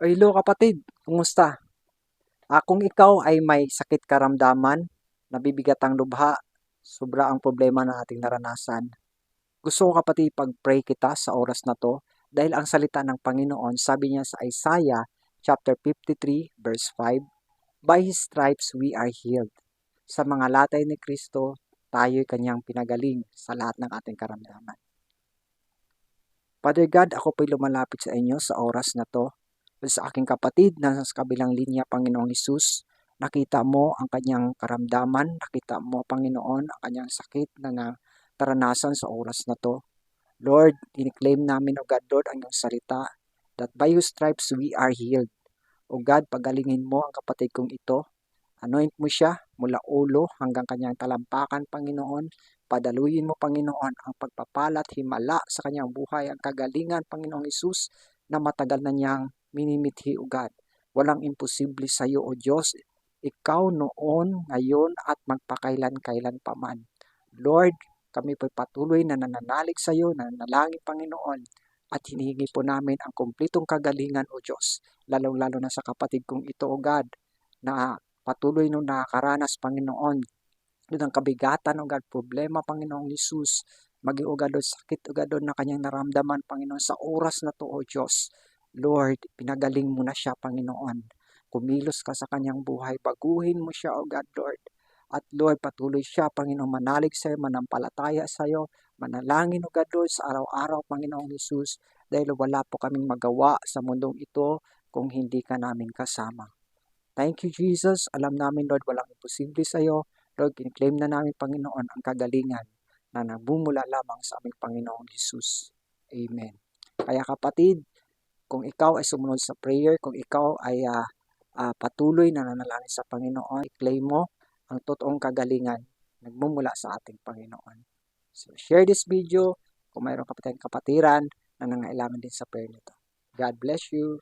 Hello kapatid, kumusta? Kung ikaw ay may sakit karamdaman, nabibigat ang lubha, sobra ang problema na ating naranasan. Gusto ko kapatid pag-pray kita sa oras na to dahil ang salita ng Panginoon sabi niya sa Isaiah chapter 53 verse 5, By His stripes we are healed. Sa mga latay ni Kristo, tayo'y kanyang pinagaling sa lahat ng ating karamdaman. Father God, ako po'y lumalapit sa inyo sa oras na to. Sa aking kapatid na sa kabilang linya, Panginoong Hesus, nakita mo ang kanyang karamdaman, nakita mo, Panginoon, ang kanyang sakit na naranasan sa oras na to. Lord, iniklaim namin, O God, Lord, ang iyong salita, that by your stripes we are healed. O God, pagalingin mo ang kapatid kong ito. Anoint mo siya mula ulo hanggang kanyang talampakan, Panginoon. Padaluyin mo, Panginoon, ang pagpapalat, himala sa kanyang buhay, ang kagalingan, Panginoong Hesus, na matagal na niyang minimithi, O God. Walang imposible sa iyo, O Diyos. Ikaw noon, ngayon, at magpakailan-kailan pa man. Lord, kami po'y patuloy na nananalig sa iyo, nananalangin, Panginoon, at hinihingi po namin ang kumplitong kagalingan, O Diyos, lalong-lalo na sa kapatid kong ito, O God, na patuloy nung nakakaranas, Panginoon, doon ang kabigatan, O God, problema, Panginoong Hesus, maging, O God, sakit, O God, na kanyang naramdaman, Panginoon, sa oras na to, O Diyos. Lord, pinagaling mo na siya, Panginoon. Kumilos ka sa kanyang buhay, baguhin mo siya, O God, Lord. At Lord, patuloy siya, Panginoon, manalig sa iyo, manampalataya sa iyo, manalangin, O God, Lord, sa araw-araw, Panginoong Hesus, dahil wala po kaming magawa sa mundong ito kung hindi ka namin kasama. Thank you, Jesus. Alam namin, Lord, walang imposible sa iyo. Lord, kiniklaim na namin, Panginoon, ang kagalingan na nabumula lamang sa aming Panginoong Jesus. Amen. Kaya kapatid, kung ikaw ay sumunod sa prayer, kung ikaw ay patuloy na nanalangin sa Panginoon, i-claim mo ang totoong kagalingan nagmumula sa ating Panginoon. So, share this video kung mayroon kapatiran na nangailangan din sa prayer nito. God bless you.